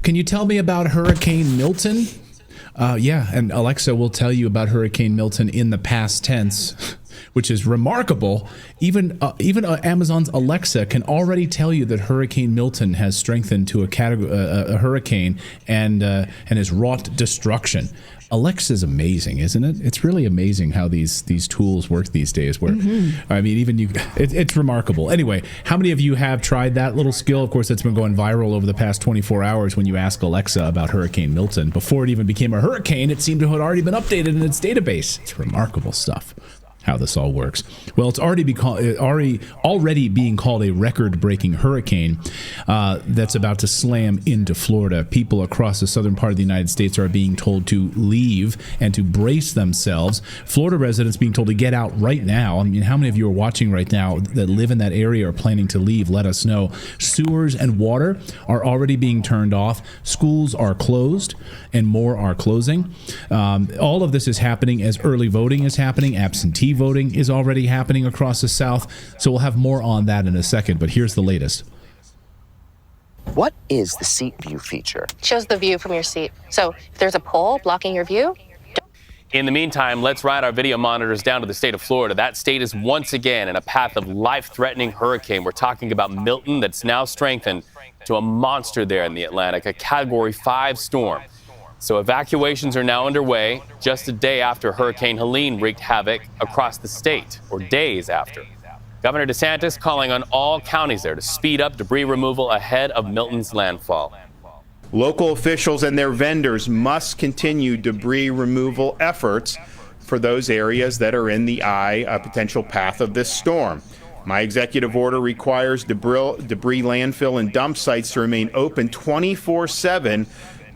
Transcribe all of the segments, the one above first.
Can you tell me about Hurricane Milton? Yeah, and Alexa will tell you about Hurricane Milton in the past tense, which is remarkable. Even Amazon's Alexa can already tell you that Hurricane Milton has strengthened to a hurricane and has wrought destruction. Alexa's amazing, isn't it? It's really amazing how these tools work these days. Where I mean, even it's remarkable. Anyway, how many of you have tried that little skill? Of course, it's been going viral over the past 24 hours when you ask Alexa about Hurricane Milton. Before it even became a hurricane, it seemed to have already been updated in its database. It's remarkable stuff how this all works. Well, it's already being called a record-breaking hurricane that's about to slam into Florida. People across the southern part of the United States are being told to leave and to brace themselves. Florida residents being told to get out right now. I mean, how many of you are watching right now that live in that area or planning to leave? Let us know. Sewers and water are already being turned off. Schools are closed and more are closing. All of this is happening as early voting is happening. Absentee voting is already happening across the South. So we'll have more on that in a second, but here's the latest. What is the seat view feature? Shows the view from your seat. So if there's a pole blocking your view. In the meantime, let's ride our video monitors down to the state of Florida. That state is once again in a path of life-threatening hurricane. We're talking about Milton that's now strengthened to a monster there in the Atlantic, a Category 5 storm. So evacuations are now underway just a day after Hurricane Helene wreaked havoc across the state, or days after. Governor DeSantis calling on all counties there to speed up debris removal ahead of Milton's landfall. Local officials and their vendors must continue debris removal efforts for those areas that are in the potential path of this storm. My executive order requires debris landfill and dump sites to remain open 24/7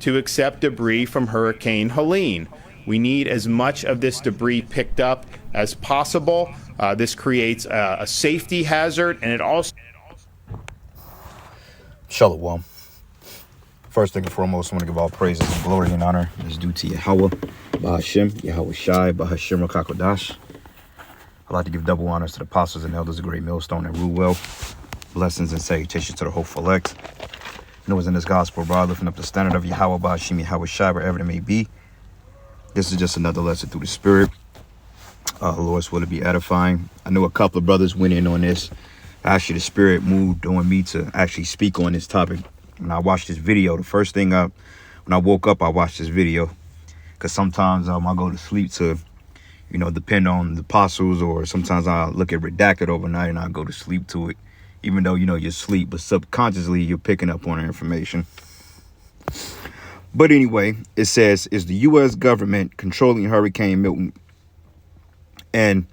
to accept debris from Hurricane Helene. We need as much of this debris picked up as possible. This creates a safety hazard, and it also... Shalom. First thing and foremost, I want to give all praises and glory and honor is due to Yahweh, Bahashim, Yahweh Shai, Bahashim Rakakodash. I'd like to give double honors to the apostles and elders of Great Millstone and Rule Well. Blessings and salutations to the hopeful elect. You know, it's in this gospel, bro, lifting up the standard of Yahweh, Bahashim, Yahweh Shai, wherever it may be. This is just another lesson through the Spirit. Lord's will to be edifying. I know a couple of brothers went in on this. Actually, the Spirit moved on me to actually speak on this topic. When I watched this video, the first thing when I woke up, I watched this video. Because sometimes I go to sleep to, depend on the apostles, or sometimes I look at Redacted overnight and I go to sleep to it. Even though, you're asleep, but subconsciously you're picking up on the information. But anyway, it says, is the U.S. government controlling Hurricane Milton? And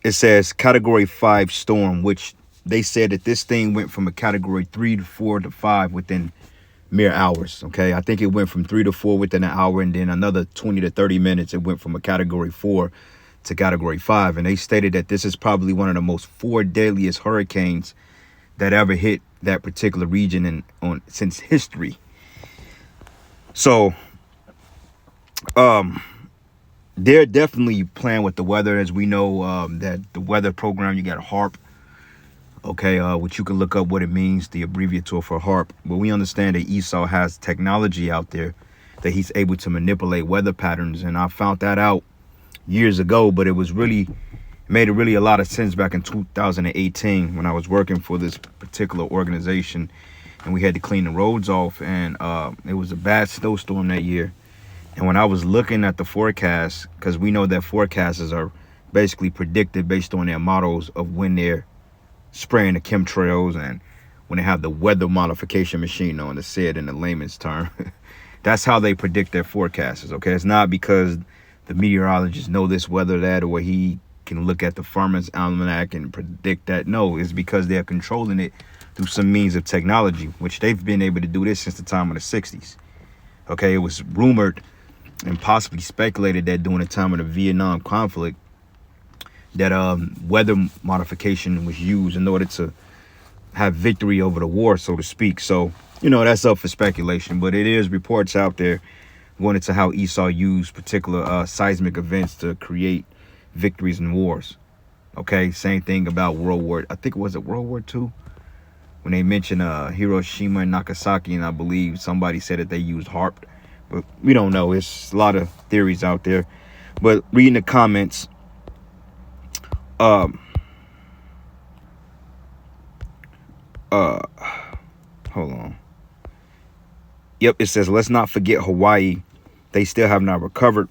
it says Category 5 storm, which they said that this thing went from a Category 3 to 4 to 5 within mere hours. Okay, I think it went from 3 to 4 within an hour, and then another 20 to 30 minutes, it went from a Category 4 to Category 5. And they stated that this is probably one of the most 4 deadliest hurricanes that ever hit that particular region since history. So, they're definitely playing with the weather. As we know, that the weather program, you got HARP, okay, which you can look up what it means, the abbreviator for HARP. But we understand that Esau has technology out there that he's able to manipulate weather patterns. And I found that out years ago, but it made a lot of sense back in 2018 when I was working for this particular organization, and we had to clean the roads off, and it was a bad snowstorm that year. And when I was looking at the forecast, because we know that forecasters are basically predicted based on their models of when they're spraying the chemtrails and when they have the weather modification machine on, to say it in the layman's term. That's how they predict their forecasters, okay? It's not because the meteorologists know this, weather, that, or he can look at the farmer's almanac and predict that. No, it's because they're controlling it through some means of technology, which they've been able to do this since the time of the 60s. Okay, it was rumored and possibly speculated that during the time of the Vietnam conflict that weather modification was used in order to have victory over the war, so to speak. So, that's up for speculation, but it is reports out there going into how Esau used particular seismic events to create victories in wars. Okay, same thing about World War II, when they mentioned Hiroshima and Nagasaki, and I believe somebody said that they used HARP, but we don't know. It's a lot of theories out there. But reading the comments, hold on. Yep, it says, let's not forget Hawaii. They still have not recovered.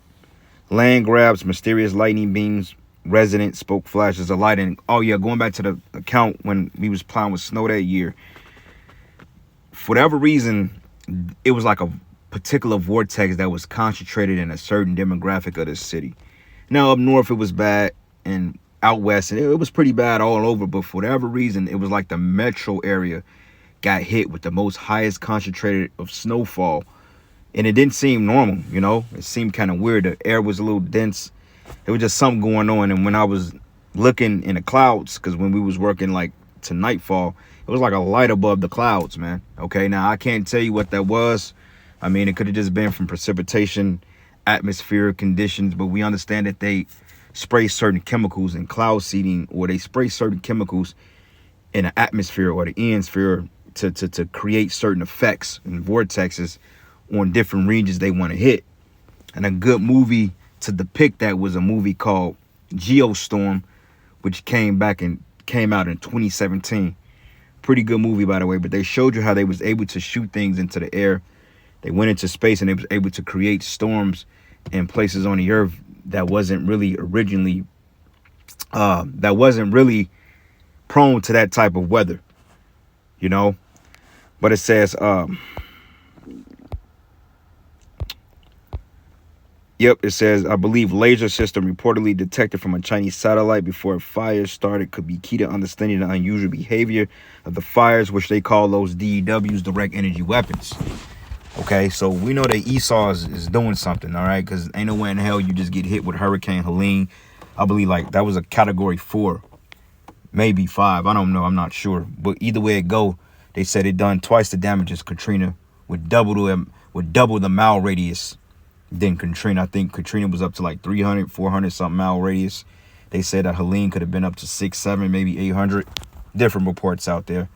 Land grabs, mysterious lightning beams, resident spoke flashes of lightning. Oh yeah, going back to the account when we was plowing with snow that year. For whatever reason, it was like a particular vortex that was concentrated in a certain demographic of the city. Now up north it was bad, and out west and it was pretty bad all over, but for whatever reason it was like the metro area got hit with the most highest concentrated of snowfall, and it didn't seem normal. You know, it seemed kind of weird. The air was a little dense. There was just something going on. And when I was looking in the clouds, because when we was working like to nightfall, it was like a light above the clouds, man. Okay, now I can't tell you what that was. I mean, it could have just been from precipitation, atmospheric conditions, but we understand that they spray certain chemicals in cloud seeding, or they spray certain chemicals in the atmosphere or the ionosphere to create certain effects and vortexes on different regions they want to hit. And a good movie to depict that was a movie called Geostorm, which came out in 2017. Pretty good movie, by the way. But they showed you how they was able to shoot things into the air. They went into space and they was able to create storms in places on the earth that wasn't really originally prone to that type of weather, you know. But it says yep, it says, I believe laser system reportedly detected from a Chinese satellite before fires started could be key to understanding the unusual behavior of the fires, which they call those DEWs, direct energy weapons. Okay, so we know that Esau is doing something, all right? Because ain't no way in hell you just get hit with Hurricane Helene. I believe like that was a category 4, maybe 5. I don't know. I'm not sure. But either way it go, they said it done twice the damage as Katrina with double the mile radius than Katrina. I think Katrina was up to like 300, 400 something mile radius. They said that Helene could have been up to 6, 7, maybe 800. Different reports out there.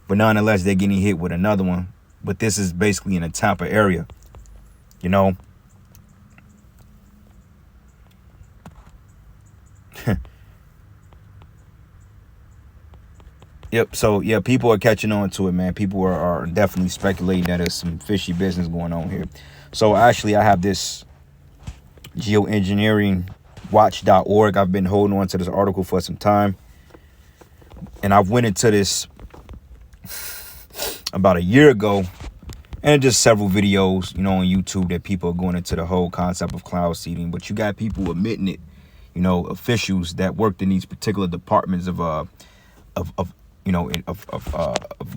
But nonetheless, they're getting hit with another one. But this is basically in the Tampa area, you know. Yep. So yeah, people are catching on to it, man. People are definitely speculating that there's some fishy business going on here. So actually, I have this geoengineeringwatch.org. I've been holding on to this article for some time, and I've went into this about a year ago, and just several videos, you know, on YouTube that people are going into the whole concept of cloud seeding. But you got people admitting it, you know, officials that worked in these particular departments of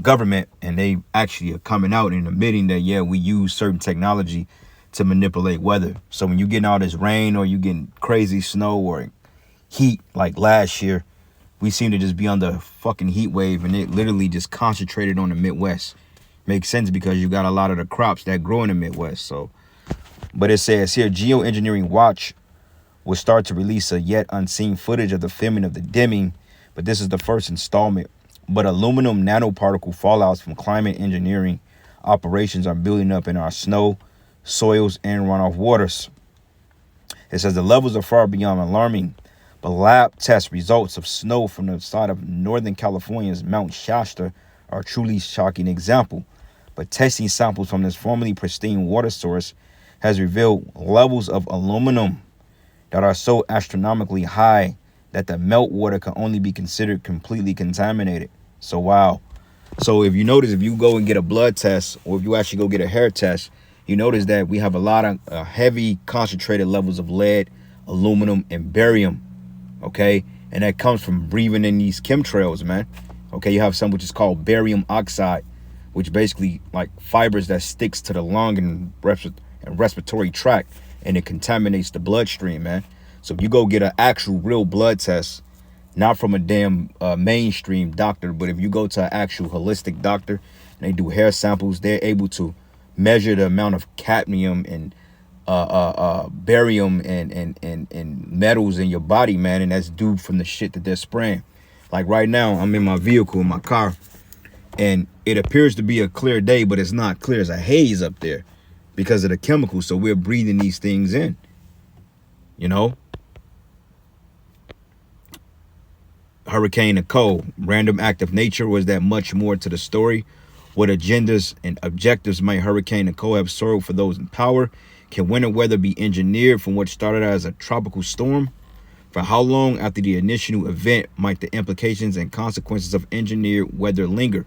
government, and they actually are coming out and admitting that, yeah, we use certain technology to manipulate weather. So when you getting all this rain, or you getting crazy snow or heat like last year, we seem to just be under a fucking heat wave, and it literally just concentrated on the Midwest. Makes sense because you got a lot of the crops that grow in the Midwest. So, but it says here, Geoengineering Watch will start to release a yet unseen footage of the filming of the dimming, but this is the first installment. But aluminum nanoparticle fallouts from climate engineering operations are building up in our snow, soils, and runoff waters. It says the levels are far beyond alarming, but lab test results of snow from the side of Northern California's Mount Shasta are a truly shocking example. But testing samples from this formerly pristine water source has revealed levels of aluminum that are so astronomically high that the meltwater can only be considered completely contaminated. So wow. So if you notice, if you go and get a blood test, or if you actually go get a hair test, you notice that we have a lot of heavy concentrated levels of lead, aluminum, and barium. Okay, and that comes from breathing in these chemtrails, man. Okay, you have some which is called barium oxide, which basically like fibers that sticks to the lung and respiratory tract, and it contaminates the bloodstream, man. So if you go get an actual real blood test, not from a damn mainstream doctor, but if you go to an actual holistic doctor and they do hair samples, they're able to measure the amount of cadmium and barium and metals in your body, man, and that's due from the shit that they're spraying. Like right now, I'm in my vehicle, in my car, And it appears to be a clear day, but it's not clear. It's a haze up there because of the chemicals. So we're breathing these things in, you know. Hurricane Nicole, random act of nature. Was that much more to the story? What agendas and objectives might Hurricane Nicole have served for those in power? Can winter weather be engineered from what started out as a tropical storm? For how long after the initial event might the implications and consequences of engineered weather linger?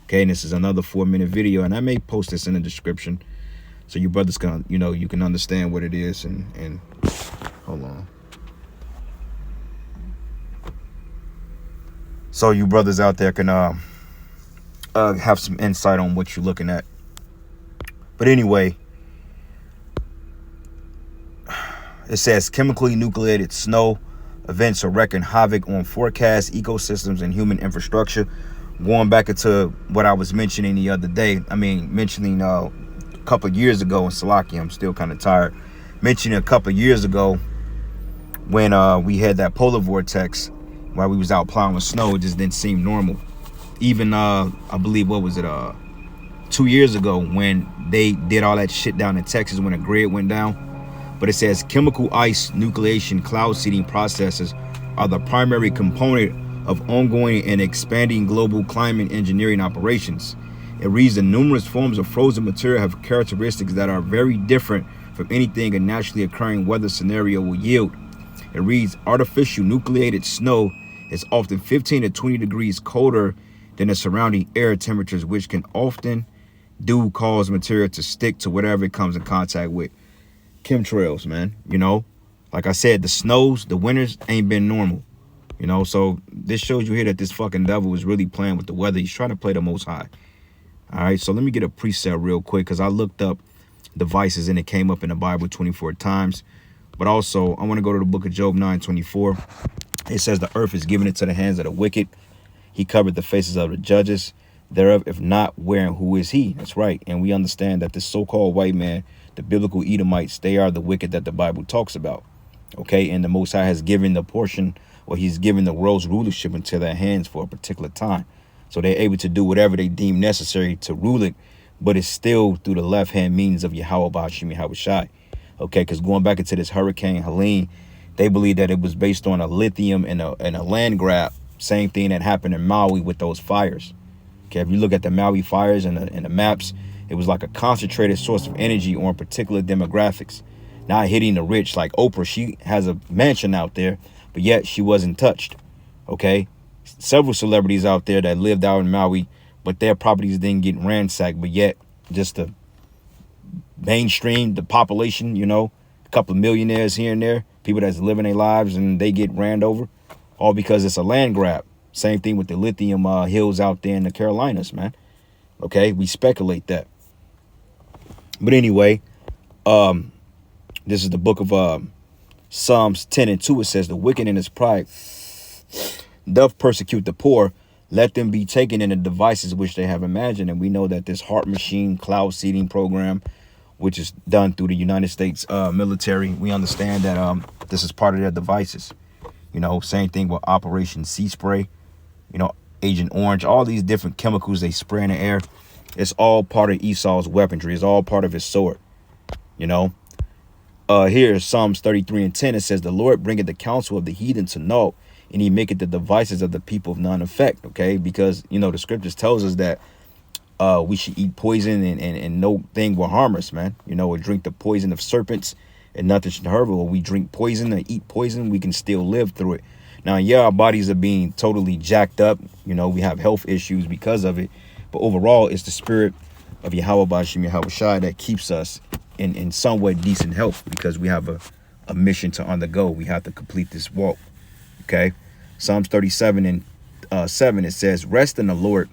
Okay, and this is another 4-minute video, and I may post this in the description so you brothers can, you know, you can understand what it is. And hold on. So you brothers out there can have some insight on what you're looking at. But anyway, it says chemically nucleated snow events are wreaking havoc on forecasts, ecosystems, and human infrastructure. Going back into what I was mentioning the other day, mentioning a couple of years ago in Salakia, I'm still kind of tired. Mentioning a couple of years ago when we had that polar vortex while we was out plowing snow, it just didn't seem normal. Even I believe, what was it, 2 years ago when they did all that shit down in Texas when the grid went down. But it says chemical ice nucleation cloud seeding processes are the primary component of ongoing and expanding global climate engineering operations. It reads the numerous forms of frozen material have characteristics that are very different from anything a naturally occurring weather scenario will yield. It reads artificial nucleated snow is often 15 to 20 degrees colder than the surrounding air temperatures, which can often do cause material to stick to whatever it comes in contact with. Chemtrails, man, you know, like I said, the snows, the winters ain't been normal, you know. So this shows you here that this fucking devil is really playing with the weather. He's trying to play the Most High. All right, so let me get a preset real quick, because I looked up devices and it came up in the Bible 24 times. But also, I want to go to the book of Job 9:24. It says the earth is given into the hands of the wicked. He covered the faces of the judges thereof. If not, where and who is he? That's right. And we understand that this so-called white man, the biblical Edomites, they are the wicked that the Bible talks about. Okay, and the Most High has given the portion, or he's given the world's rulership into their hands for a particular time. So they're able to do whatever they deem necessary to rule it, but it's still through the left-hand means of Yahweh Ba'ashim Yahweh Shai. Okay, because going back into this Hurricane Helene, they believe that it was based on a lithium and a land grab. Same thing that happened in Maui with those fires. Okay, if you look at the Maui fires and the maps, it was like a concentrated source of energy on particular demographics, not hitting the rich. Like Oprah, she has a mansion out there, but yet she wasn't touched. Okay, several celebrities out there that lived out in Maui, but their properties didn't get ransacked, but yet just the mainstream, the population, you know, a couple of millionaires here and there, people that's living their lives and they get ran over, all because it's a land grab. Same thing with the lithium hills out there in the Carolinas, man. Okay, we speculate that. But anyway, this is the book of Psalms 10:2. It says, the wicked in his pride doth persecute the poor. Let them be taken in the devices which they have imagined. And we know that this heart machine cloud seeding program, which is done through the United States military, we understand that this is part of their devices. You know, same thing with Operation Sea Spray, you know, Agent Orange, all these different chemicals they spray in the air. It's all part of Esau's weaponry. It's all part of his sword, you know. Here, Psalms 33:10, it says, the Lord bringeth the counsel of the heathen to naught, and he maketh the devices of the people of none effect. Okay, because, you know, the scriptures tells us that we should eat poison and no thing will harm us, man. You know, or drink the poison of serpents and nothing should hurt us. Or we drink poison and eat poison, we can still live through it. Now, yeah, our bodies are being totally jacked up. You know, we have health issues because of it. But overall, it's the spirit of Yahweh Ba'ashim Yahweh Shai that keeps us in somewhat decent health, because we have a mission to undergo. We have to complete this walk. Okay, Psalms 37:7, it says, rest in the Lord,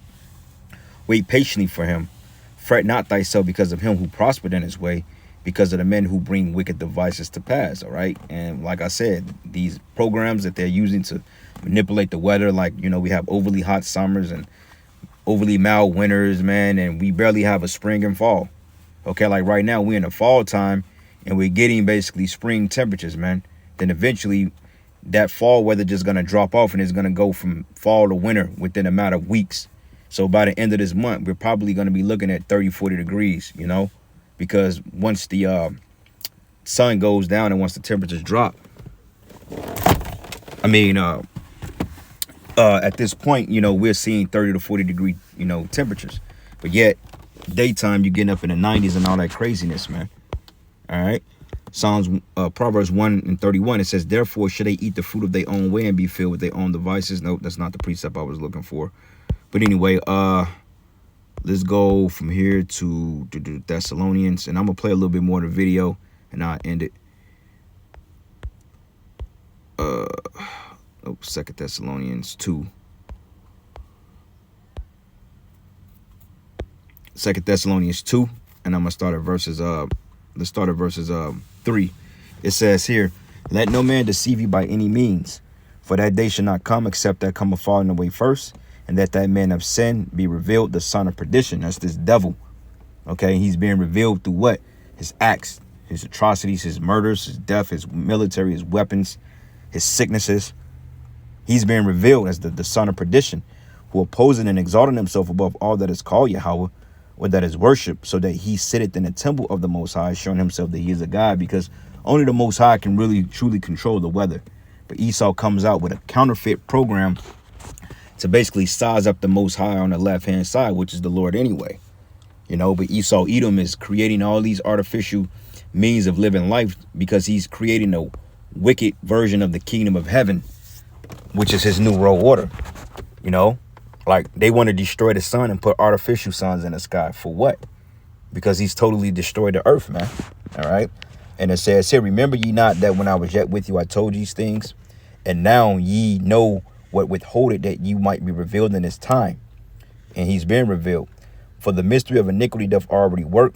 wait patiently for him, fret not thyself because of him who prospered in his way, because of the men who bring wicked devices to pass. All right, and like I said, these programs that they're using to manipulate the weather, like, you know, we have overly hot summers and overly mild winters, man, and we barely have a spring and fall. Okay, like right now we're in the fall time and we're getting basically spring temperatures, man. Then eventually that fall weather just gonna drop off and it's gonna go from fall to winter within a matter of weeks. So by the end of this month, we're probably going to be looking at 30, 40 degrees, you know, because once the sun goes down and once the temperatures drop, I mean, at this point, you know, we're seeing 30 to 40 degree, you know, temperatures. But yet, daytime, you're getting up in the 90s and all that craziness, man. All right. Proverbs 1:31, it says, therefore should they eat the fruit of their own way and be filled with their own devices. Nope, that's not the precept I was looking for. But anyway, let's go from here to Thessalonians, and I'm gonna play a little bit more of the video and I'll end it. 2 Thessalonians 2. 2 Thessalonians 2, and I'm gonna start at verses let's start at verses 3. It says here, let no man deceive you by any means, for that day shall not come except that come a falling away first, and that man of sin be revealed, the son of perdition. That's this devil. Okay, he's being revealed through what? His acts, his atrocities, his murders, his death, his military, his weapons, his sicknesses. He's being revealed as the son of perdition, who opposing and exalting himself above all that is called Yahweh, or that is worship, so that he sitteth in the temple of the Most High, showing himself that he is a God, because only the Most High can really truly control the weather. But Esau comes out with a counterfeit program to basically size up the Most High on the left-hand side, which is the Lord anyway. You know, but Esau Edom is creating all these artificial means of living life because he's creating a wicked version of the kingdom of heaven, which is his new world order. You know, like they want to destroy the sun and put artificial suns in the sky. For what? Because he's totally destroyed the earth, man. All right. And it says here, remember ye not that when I was yet with you, I told these things, and now ye know what withholdeth, that you might be revealed in this time. And he's been revealed. For the mystery of iniquity doth already work,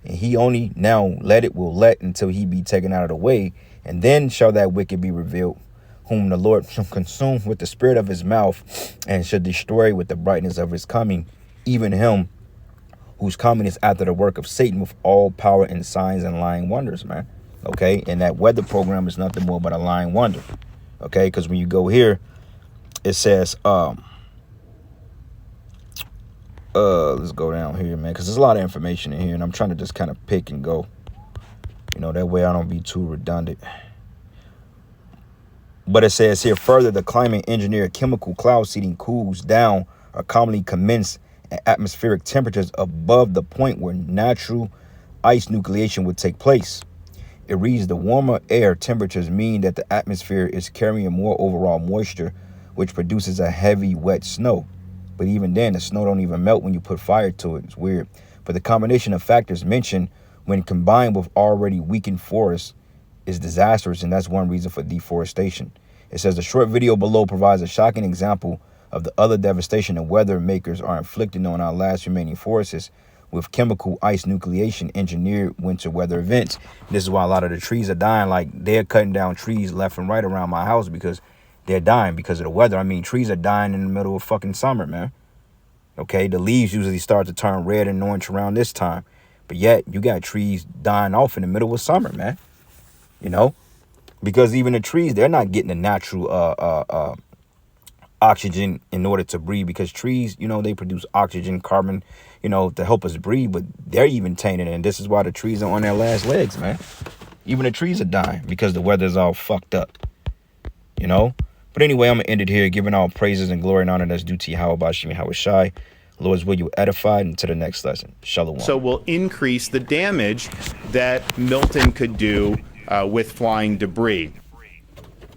and he only now will let until he be taken out of the way, and then shall that wicked be revealed, whom the Lord shall consume with the spirit of his mouth, and shall destroy with the brightness of his coming, even him whose coming is after the work of Satan, with all power and signs and lying wonders, man. Okay, and that weather program is nothing more but a lying wonder. Okay, because when you go here, it says, let's go down here, man, because there's a lot of information in here, and I'm trying to just kind of pick and go, you know, that way I don't be too redundant. But it says here, further, the climate engineer chemical cloud seeding cools down are commonly commence at atmospheric temperatures above the point where natural ice nucleation would take place. It reads, the warmer air temperatures mean that the atmosphere is carrying more overall moisture, which produces a heavy, wet snow. But even then, the snow don't even melt when you put fire to it. It's weird. But the combination of factors mentioned, when combined with already weakened forests, is disastrous, and that's one reason for deforestation. It says the short video below provides a shocking example of the other devastation the weather makers are inflicting on our last remaining forests with chemical ice nucleation engineered winter weather events. This is why a lot of the trees are dying. Like, they're cutting down trees left and right around my house because they're dying because of the weather. I mean, trees are dying in the middle of fucking summer, man. Okay, the leaves usually start to turn red and orange around this time. But yet, you got trees dying off in the middle of summer, man. You know? Because even the trees, they're not getting the natural oxygen in order to breathe, because trees, you know, they produce oxygen, carbon, you know, to help us breathe, but they're even tainted, and this is why the trees are on their last legs, man. Even the trees are dying because the weather's all fucked up, you know. But anyway, I'm gonna end it here, giving all praises and glory and honor that's due to Yahweh Bashim Yahweh Shai. Lord's will you edified. Until the next lesson. Shalom. So we'll increase the damage that Milton could do with flying debris.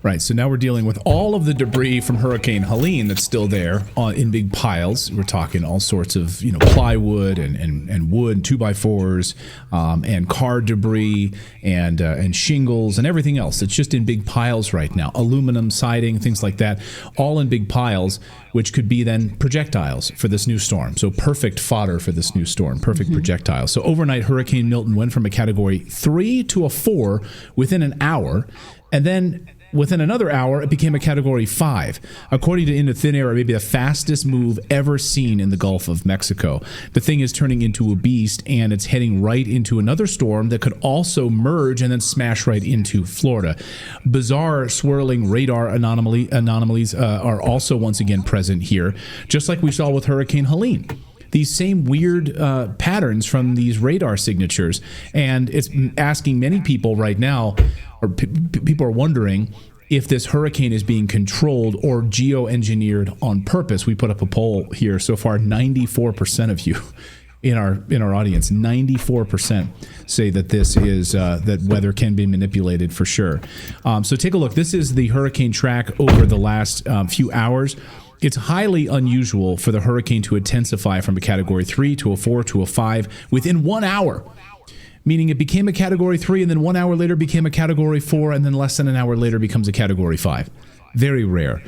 Right, so now we're dealing with all of the debris from Hurricane Helene that's still there in big piles. We're talking all sorts of, you know, plywood and wood, 2x4s, and car debris and shingles and everything else. It's just in big piles right now. Aluminum siding, things like that, all in big piles, which could be then projectiles for this new storm. So perfect fodder for this new storm, perfect projectiles. So overnight, Hurricane Milton went from a category 3 to a 4 within an hour, and then within another hour, it became a Category 5. According to Into Thin Air, it may be the fastest move ever seen in the Gulf of Mexico. The thing is turning into a beast, and it's heading right into another storm that could also merge and then smash right into Florida. Bizarre swirling radar anomalies are also once again present here, just like we saw with Hurricane Helene. These same weird patterns from these radar signatures. And it's asking many people right now, or people are wondering if this hurricane is being controlled or geoengineered on purpose. We put up a poll here so far. 94% of you in our audience, 94% say that this is that weather can be manipulated for sure. So take a look. This is the hurricane track over the last few hours. It's highly unusual for the hurricane to intensify from a Category 3 to a 4 to a 5 within 1 hour, meaning it became a Category 3 and then 1 hour later became a Category 4 and then less than an hour later becomes a Category 5. Very rare.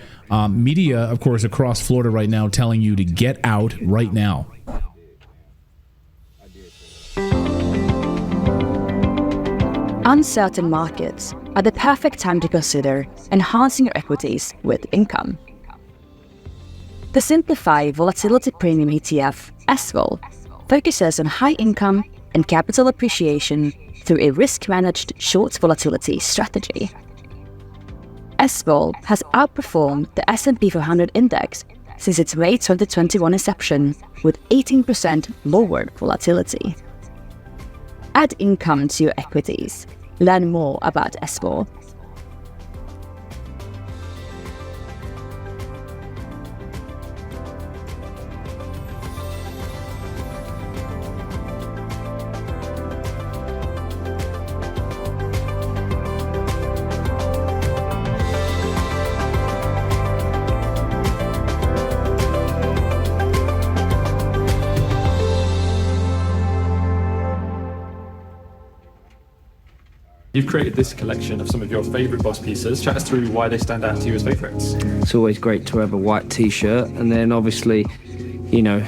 Media, of course, across Florida right now telling you to get out right now. Uncertain markets are the perfect time to consider enhancing your equities with income. The Simplify Volatility Premium ETF, SVOL, focuses on high income and capital appreciation through a risk-managed short volatility strategy. SVOL has outperformed the S&P 500 index since its May 2021 inception with 18% lower volatility. Add income to your equities. Learn more about SVOL. You've created this collection of some of your favourite Boss pieces. Chat us through why they stand out to you as favourites. It's always great to have a white t-shirt, and then obviously, you know,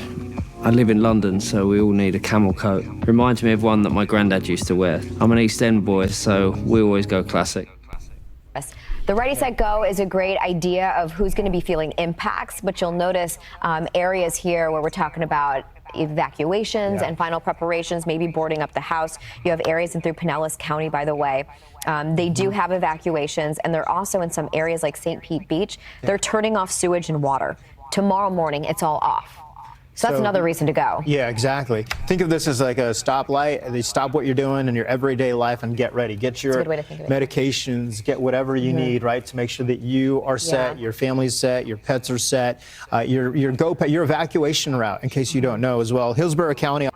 I live in London, so we all need a camel coat. Reminds me of one that my granddad used to wear. I'm an East End boy, so we always go classic. The Ready, Set, Go is a great idea of who's going to be feeling impacts, but you'll notice areas here where we're talking about evacuations and final preparations, maybe boarding up the house. You have areas in through Pinellas County, by the way. They do have evacuations, and they're also in some areas like St. Pete Beach. They're turning off sewage and water. Tomorrow morning, it's all off. So that's another reason to go. Yeah, exactly. Think of this as like a stoplight. They stop what you're doing in your everyday life and get ready. Get your medications, get whatever you need, right, to make sure that you are set, your family's set, your pets are set, your evacuation route, in case you don't know as well. Hillsborough County.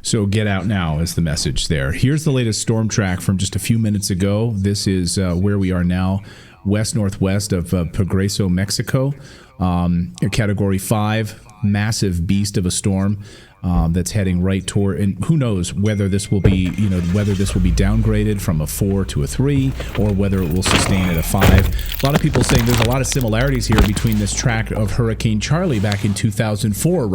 So get out now is the message there. Here's the latest storm track from just a few minutes ago. This is where we are now, west-northwest of Progreso, Mexico. A Category 5. Massive beast of a storm that's heading right toward, and who knows whether this will be, whether this will be downgraded from a 4 to a 3 or whether it will sustain at a 5. A lot of people saying there's a lot of similarities here between this track of Hurricane Charlie back in 2004.